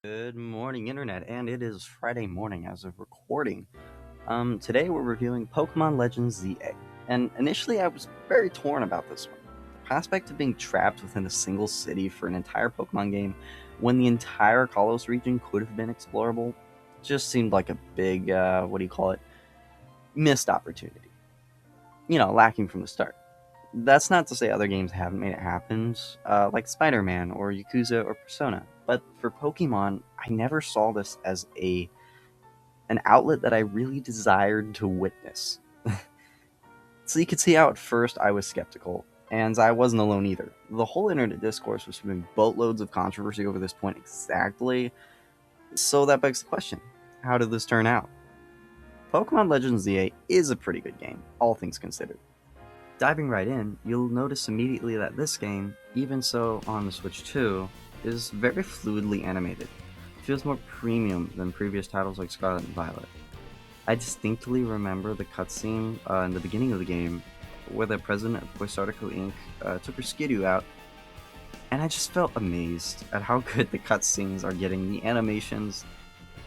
Good morning, Internet, and it is Friday morning as of recording. Today we're reviewing Pokemon Legends ZA, and initially I was very torn about this one. The prospect of being trapped within a single city for an entire Pokemon game when the entire Kalos region could have been explorable just seemed like a big, missed opportunity. Lacking from the start. That's not to say other games haven't made it happen, like Spider-Man or Yakuza or Persona. But for Pokemon, I never saw this as an outlet that I really desired to witness. So you could see how at first I was skeptical, and I wasn't alone either. The whole internet discourse was spewing boatloads of controversy over this point exactly, so that begs the question, how did this turn out? Pokemon Legends ZA is a pretty good game, all things considered. Diving right in, you'll notice immediately that this game, even so on the Switch 2, is very fluidly animated. It feels more premium than previous titles like Scarlet and Violet. I distinctly remember the cutscene in the beginning of the game where the president of Quasartico Inc. Took her Skidoo out, and I just felt amazed at how good the cutscenes are getting. The animations,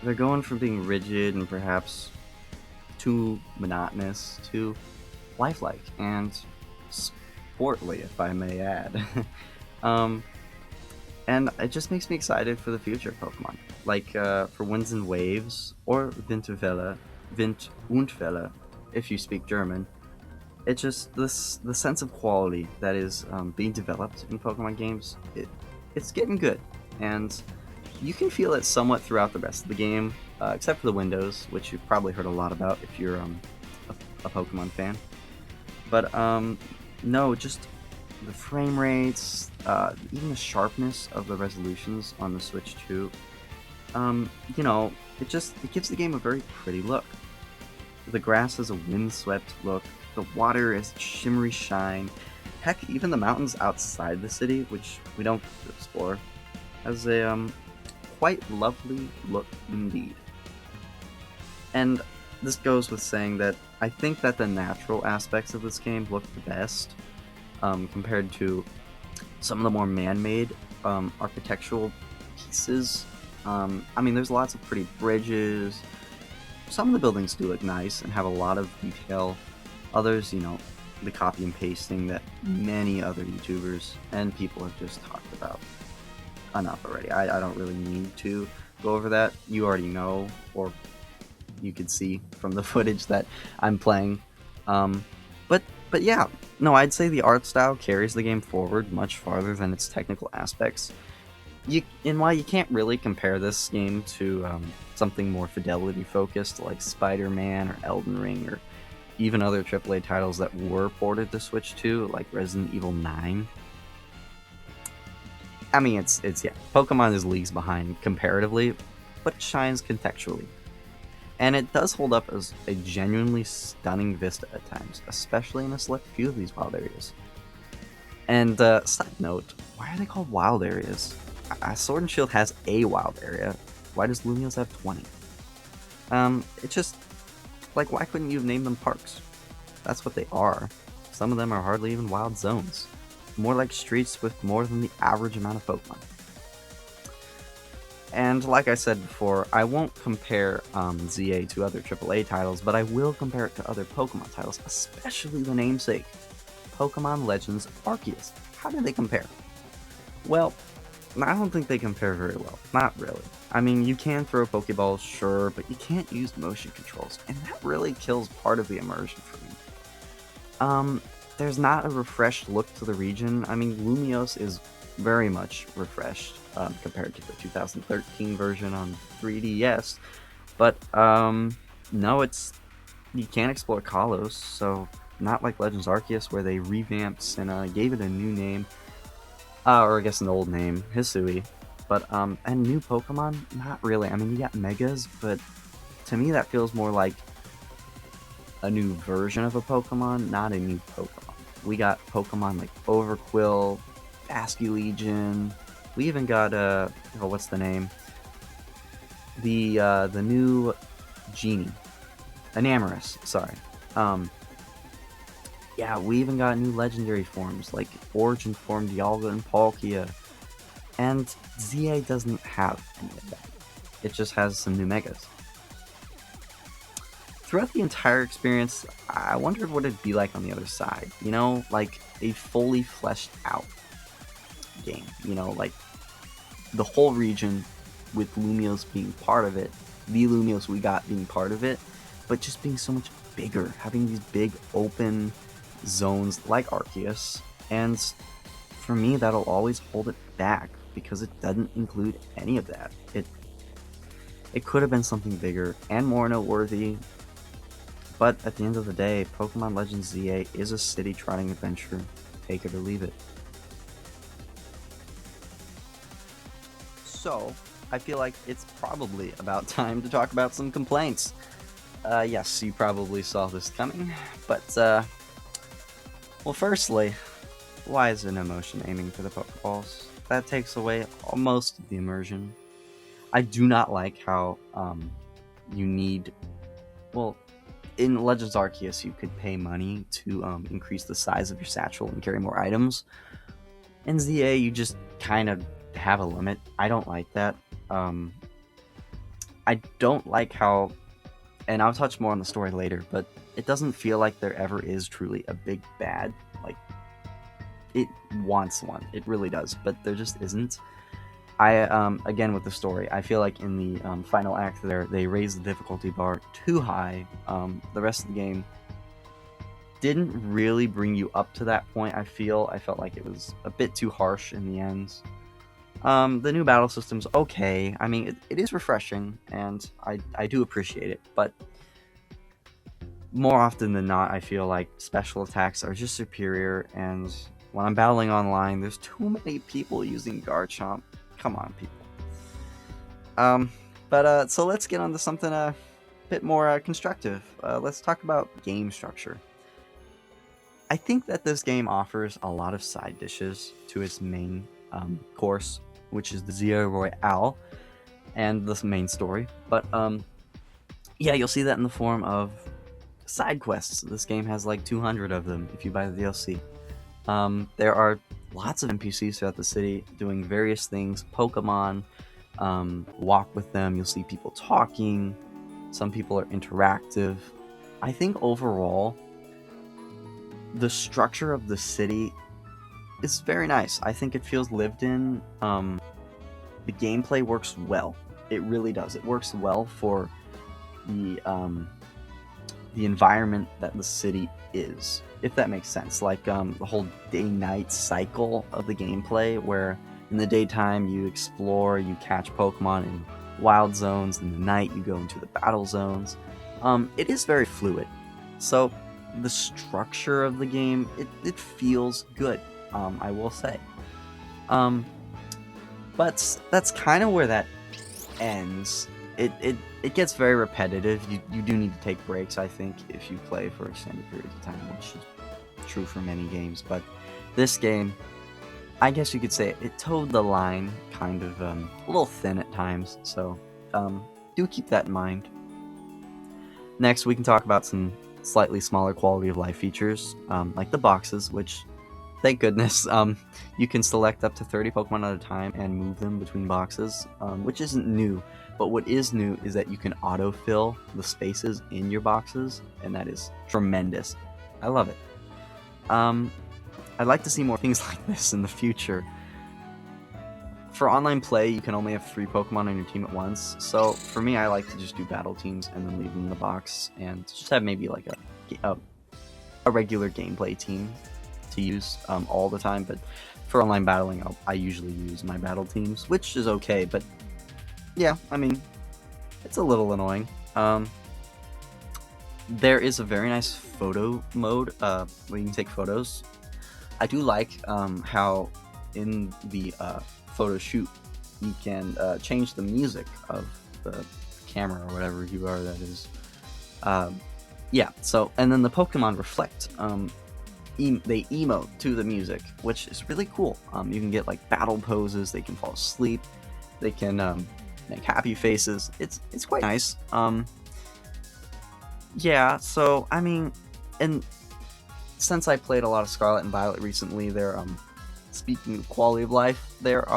they're going from being rigid and perhaps too monotonous to lifelike and sportly, if I may add. um, and it just makes me excited for the future of Pokemon, like for Winds and Waves or Wind und Welle, if you speak German. It's just the sense of quality that is being developed in Pokemon games. It's getting good, and you can feel it somewhat throughout the rest of the game, except for the windows, which you've probably heard a lot about if you're a Pokemon fan. But no, just the frame rates, even the sharpness of the resolutions on the Switch 2. It gives the game a very pretty look. The grass has a windswept look. The water is shimmery shine. Heck, even the mountains outside the city, which we don't explore, has a quite lovely look indeed. And this goes with saying that I think that the natural aspects of this game look the best compared to some of the more man-made architectural pieces. There's lots of pretty bridges. Some of the buildings do look nice and have a lot of detail. Others, the copy and pasting that many other YouTubers and people have just talked about enough already. I don't really need to go over that. You already know, or you could see from the footage that I'm playing. But yeah, no, I'd say the art style carries the game forward much farther than its technical aspects. While you can't really compare this game to something more fidelity focused like Spider-Man or Elden Ring or even other AAA titles that were ported to Switch 2, like Resident Evil 9. It's Pokemon is leagues behind comparatively, but it shines contextually. And it does hold up as a genuinely stunning vista at times, especially in a select few of these wild areas. And side note, why are they called wild areas? Sword and Shield has a wild area. Why does Lumiose have 20? It's just, like, why couldn't you have named them parks? That's what they are. Some of them are hardly even wild zones. More like streets with more than the average amount of Pokemon. And like I said before, I won't compare ZA to other AAA titles, but I will compare it to other Pokemon titles, especially the namesake, Pokemon Legends Arceus. How do they compare? Well, I don't think they compare very well. Not really. You can throw Pokeballs, sure, but you can't use motion controls, and that really kills part of the immersion for me. There's not a refreshed look to the region. Lumiose is very much refreshed compared to the 2013 version on 3DS, but no, you can't explore Kalos, so not like Legends Arceus where they revamped Sinnoh, gave it a new name, or I guess an old name, Hisui, but and new Pokemon, not really. You got Megas, but to me that feels more like a new version of a Pokemon, not a new Pokemon. We got Pokemon like Overquill, Basculegion. We even got what's the name? The new Genie, Enamorus. Sorry. Yeah, we even got new legendary forms like Origin Form Dialga and Palkia. And ZA doesn't have any of that. It just has some new megas. Throughout the entire experience, I wondered what it'd be like on the other side. You know, like a fully fleshed out game. You know, like the whole region with Lumios being part of it, the Lumios we got being part of it, but just being so much bigger, having these big open zones like Arceus, and for me that'll always hold it back because it doesn't include any of that. It could have been something bigger and more noteworthy, but at the end of the day, Pokemon Legends ZA is a city trotting adventure. Take it or leave it. So, I feel like it's probably about time to talk about some complaints. Yes, you probably saw this coming, but, well, firstly, why is an emotion aiming for the Pokeballs? That takes away most of the immersion. I do not like how, you need, well, in Legends Arceus, you could pay money to increase the size of your satchel and carry more items. In ZA, you just kind of have a limit. I don't like that. I don't like how, and I'll touch more on the story later, but it doesn't feel like there ever is truly a big bad. Like, it wants one. It really does, but there just isn't. Again, with the story, I feel like in the final act there, they raised the difficulty bar too high. The rest of the game didn't really bring you up to that point, I felt like it was a bit too harsh in the end. The new battle system's okay. I mean, it is refreshing, and I do appreciate it, but more often than not, I feel like special attacks are just superior, and when I'm battling online, there's too many people using Garchomp. Come on, people. So let's get on to something a bit more constructive. Let's talk about game structure. I think that this game offers a lot of side dishes to its main course, which is the Zero Royale and the main story. But yeah, you'll see that in the form of side quests. This game has like 200 of them if you buy the DLC. There are lots of NPCs throughout the city doing various things. Pokemon, walk with them, you'll see people talking. Some people are interactive. I think overall, the structure of the city is very nice. I think it feels lived in. The gameplay works well. It really does. It works well for the environment that the city is, if that makes sense. Like the whole day-night cycle of the gameplay, where in the daytime you explore, you catch Pokemon in wild zones, in the night you go into the battle zones. It is very fluid. So the structure of the game, it feels good, I will say. But that's kind of where that ends. It gets very repetitive. You do need to take breaks, I think, if you play for extended periods of time, which is true for many games. But this game, I guess you could say it towed the line kind of a little thin at times, so do keep that in mind. Next, we can talk about some slightly smaller quality of life features, like the boxes, which, thank goodness, you can select up to 30 Pokemon at a time and move them between boxes, which isn't new. But what is new is that you can autofill the spaces in your boxes, and that is tremendous. I love it. I'd like to see more things like this in the future. For online play, you can only have 3 Pokemon on your team at once, so for me, I like to just do battle teams and then leave them in the box, and just have maybe like a regular gameplay team to use all the time. But for online battling, I usually use my battle teams, which is okay, but yeah, I mean, it's a little annoying. There is a very nice photo mode where you can take photos. I do like how in the photo shoot you can change the music of the camera or whatever you are that is. Yeah, so, and then the Pokemon reflect. They emote to the music, which is really cool. You can get like battle poses, they can fall asleep, they can make happy faces. It's quite nice. Yeah, so I mean, and since I played a lot of Scarlet and Violet recently, they're speaking of quality of life, they're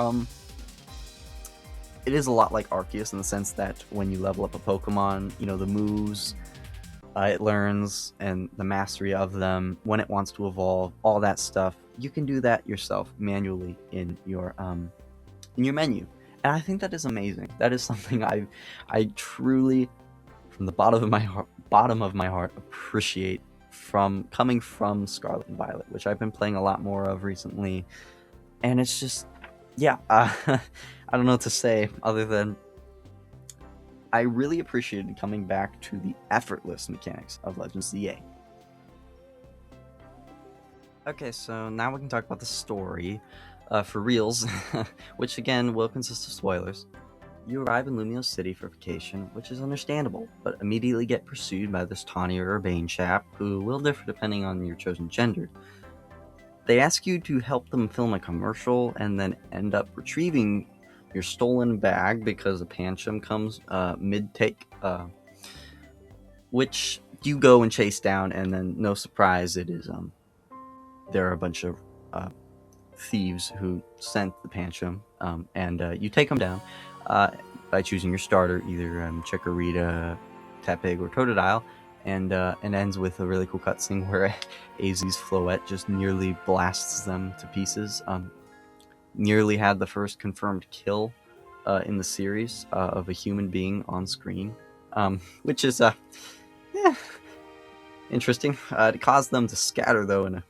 it is a lot like Arceus in the sense that when you level up a Pokemon, the moves it learns and the mastery of them, when it wants to evolve, all that stuff, you can do that yourself manually in your menu. And I think that is amazing. That is something I truly, from the bottom of my heart, appreciate from coming from Scarlet and Violet, which I've been playing a lot more of recently. And it's just, yeah, I don't know what to say other than I really appreciated coming back to the effortless mechanics of Legends ZA. Okay, so now we can talk about the story for reals, which again will consist of spoilers. You arrive in Lumiose City for vacation, which is understandable, but immediately get pursued by this Tawny or Urbane chap, who will differ depending on your chosen gender. They ask you to help them film a commercial, and then end up retrieving your stolen bag because a Pancham comes mid-take, which you go and chase down, and then, no surprise, it is there are a bunch of thieves who sent the Pancham, and you take them down by choosing your starter, either Chikorita, Tepig, or Totodile, and ends with a really cool cutscene where AZ's Floette just nearly blasts them to pieces. Nearly had the first confirmed kill in the series of a human being on screen, which is interesting. It caused them to scatter, though, in a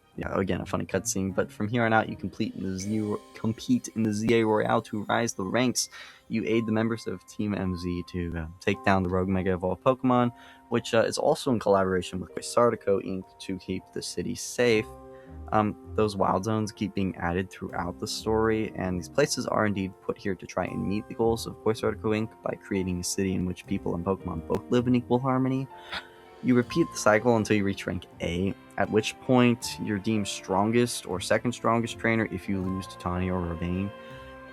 funny cutscene. But from here on out, you compete in the ZA Royale to rise the ranks. You aid the members of Team MZ to take down the Rogue Mega Evolved Pokemon, which is also in collaboration with Quasartico Inc. to keep the city safe. Those wild zones keep being added throughout the story, and these places are indeed put here to try and meet the goals of Quasartico Inc. by creating a city in which people and Pokemon both live in equal harmony. You repeat the cycle until you reach rank A, at which point you're deemed strongest or second strongest trainer if you lose to Tawny or Urbane.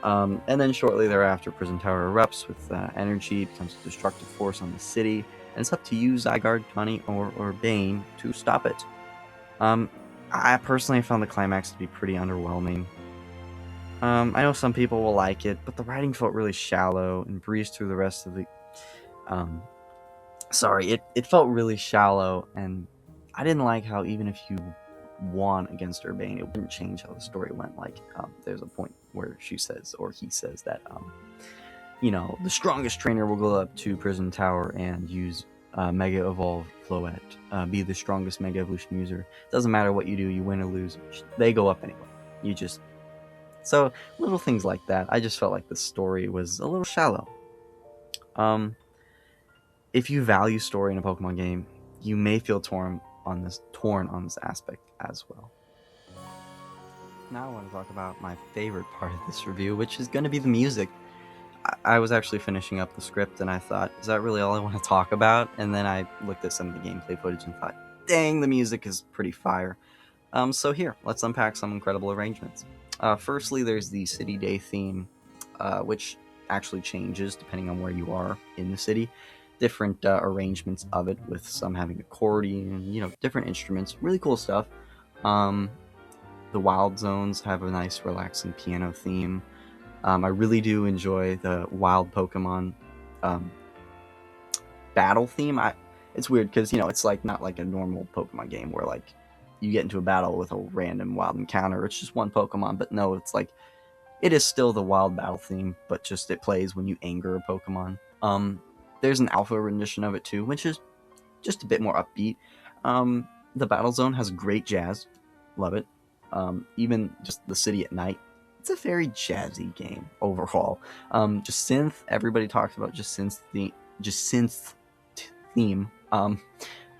And then shortly thereafter, Prison Tower erupts with energy, becomes a destructive force on the city, and it's up to you, Zygarde, Tawny, or Urbane, to stop it. I personally found the climax to be pretty underwhelming. I know some people will like it, but the writing felt really shallow and breezed through the rest of the... it felt really shallow, and I didn't like how even if you won against Urbane, it wouldn't change how the story went. Like, there's a point where she says, or he says that, the strongest trainer will go up to Prison Tower and use Mega Evolve Floette, be the strongest Mega Evolution user. Doesn't matter what you do, you win or lose, they go up anyway. So, little things like that. I just felt like the story was a little shallow. If you value story in a Pokemon game, you may feel torn on this aspect as well. Now I want to talk about my favorite part of this review, which is going to be the music. I was actually finishing up the script, and I thought, is that really all I want to talk about? And then I looked at some of the gameplay footage and thought, dang, the music is pretty fire. So here, let's unpack some incredible arrangements. Firstly, there's the City Day theme, which actually changes depending on where you are in the city. Different arrangements of it, with some having accordion, different instruments. Really cool stuff. The wild zones have a nice, relaxing piano theme. I really do enjoy the wild Pokemon battle theme. It's weird because, it's like not like a normal Pokemon game where like you get into a battle with a random wild encounter. It's just one Pokemon, but no, it's like it is still the wild battle theme, but just it plays when you anger a Pokemon. There's an alpha rendition of it too, which is just a bit more upbeat. The battle zone has great jazz. Love it. Even just the city at night. It's a very jazzy game overall. Just synth. Everybody talks about just synth theme.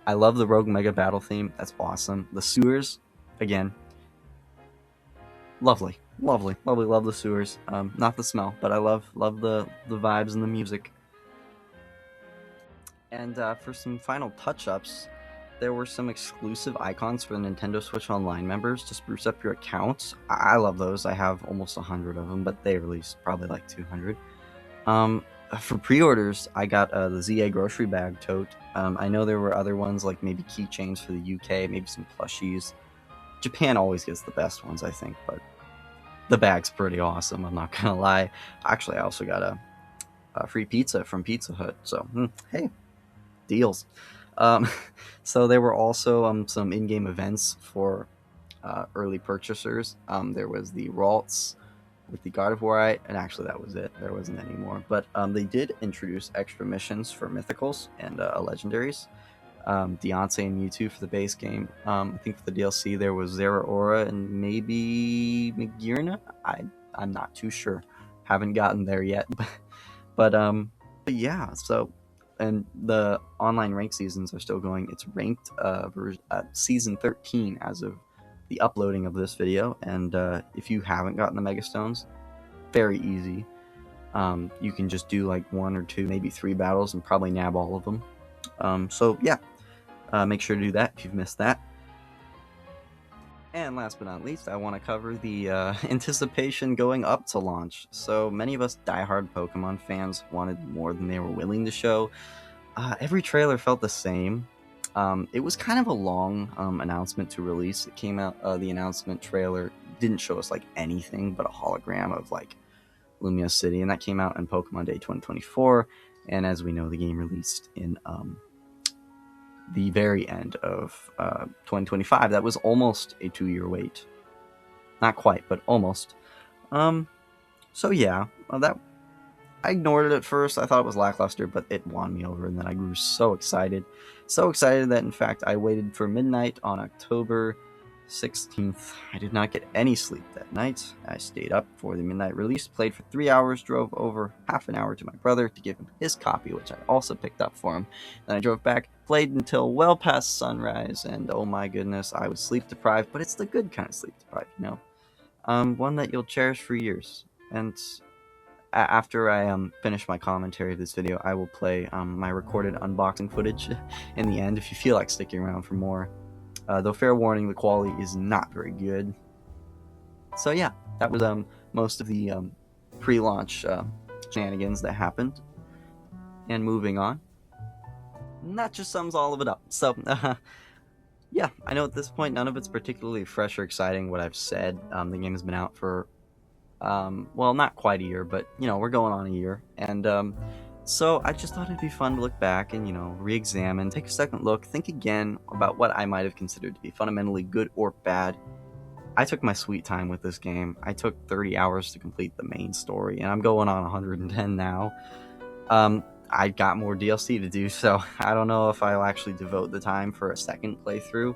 I love the Rogue Mega Battle theme. That's awesome. The sewers, again, lovely. Love the sewers. Not the smell, but I love the vibes and the music. And for some final touch-ups, there were some exclusive icons for the Nintendo Switch Online members to spruce up your accounts. I love those. I have almost 100 of them, but they released probably like 200. For pre-orders, I got the ZA grocery bag tote. I know there were other ones, like maybe keychains for the UK, maybe some plushies. Japan always gets the best ones, I think, but the bag's pretty awesome, I'm not gonna lie. Actually, I also got free pizza from Pizza Hut. So hey, deals. Um, so there were also some in-game events for early purchasers. There was the Ralts with the God of War, and actually that was it. There wasn't any more. But they did introduce extra missions for mythicals and legendaries. Deontay and Mewtwo for the base game. I think for the DLC there was Zeraora and maybe Magearna. I'm not too sure. Haven't gotten there yet. but yeah. So and the online rank seasons are still going. It's ranked season 13 as of the uploading of this video. And if you haven't gotten the Mega Stones, very easy. You can just do like 1 or 2, maybe 3 battles and probably nab all of them. So yeah, make sure to do that if you've missed that. And last but not least, I want to cover the anticipation going up to launch. So many of us diehard Pokemon fans wanted more than they were willing to show. Every trailer felt the same. It was kind of a long announcement to release. It came out, the announcement trailer didn't show us like anything but a hologram of like Lumia City, and that came out in Pokemon Day 2024. And as we know, the game released in the very end of 2025. That was almost a 2-year wait. Not quite, but almost. So yeah, that I ignored it at first. I thought it was lackluster, but it won me over, and then I grew so excited. So excited that, in fact, I waited for midnight on October 16th. I did not get any sleep that night. I stayed up for the midnight release, played for 3 hours, drove over half an hour to my brother to give him his copy, which I also picked up for him. Then I drove back, played until well past sunrise, and oh my goodness, I was sleep deprived, but it's the good kind of sleep deprived, you know? One that you'll cherish for years. And after I finish my commentary of this video, I will play my recorded unboxing footage in the end if you feel like sticking around for more. Though fair warning, the quality is not very good. So yeah, that was most of the pre-launch shenanigans that happened. And moving on, and that just sums all of it up. So yeah, I know at this point none of it's particularly fresh or exciting what I've said. The game has been out for well, not quite a year, but you know, we're going on a year, and so I just thought it'd be fun to look back and, you know, re-examine, take a second look, think again about what I might have considered to be fundamentally good or bad. I took my sweet time with this game. I took 30 hours to complete the main story, and I'm going on 110 now. I got more DLC to do, so I don't know if I'll actually devote the time for a second playthrough.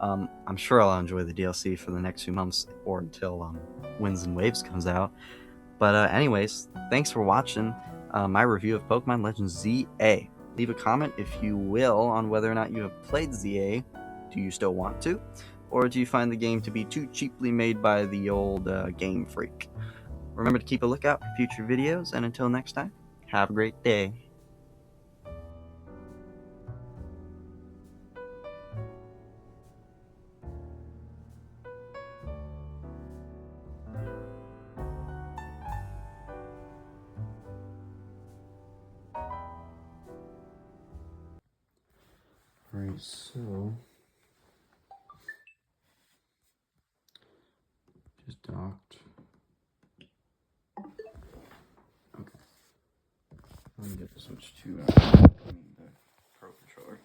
I'm sure I'll enjoy the DLC for the next few months, or until Winds and Waves comes out. But anyways, thanks for watching my review of Pokemon Legends ZA. Leave a comment, if you will, on whether or not you have played ZA. Do you still want to? Or do you find the game to be too cheaply made by the old Game Freak? Remember to keep a lookout for future videos, and until next time, have a great day. Alright, so just docked. Okay. Let me get to switch to the Pro Controller.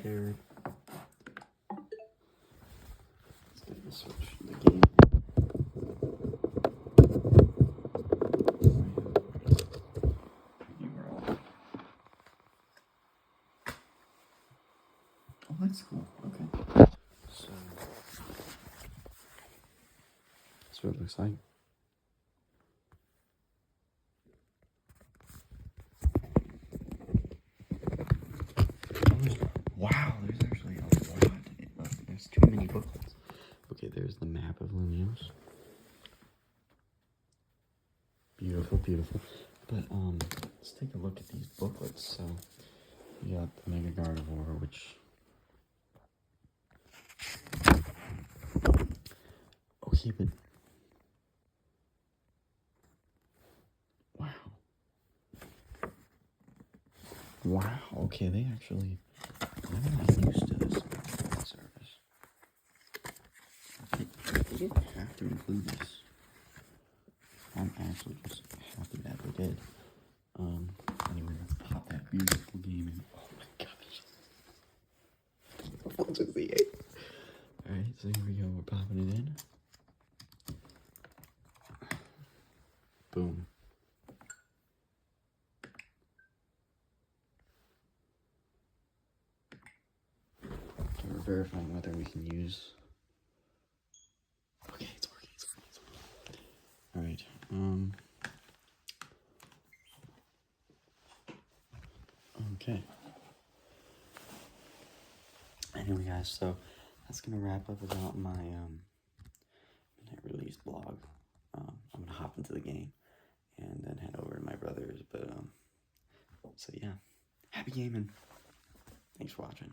scared. Let's get the switch to the game. Oh, that's cool. Okay. So that's what it looks like. Wow, there's actually a lot. There's too many booklets. Okay, there's the map of Lumios. Beautiful, beautiful. But let's take a look at these booklets. So we got the Mega Gardevoir, which okay, but wow. Wow, okay, they actually, I'm not used to this service. They didn't have to include this. I'm actually just happy that they did. Anyway, let's pop that beautiful game in. Oh my gosh. We'll just see it. Alright, so here we go, we're popping it in. Boom. Okay, we're verifying whether we can use. Okay, it's working, it's working, it's working. Alright, okay. Anyway, guys, so that's gonna wrap up about my midnight release blog. I'm gonna hop into the game and then head over to my brother's. But so yeah, happy gaming. Thanks for watching.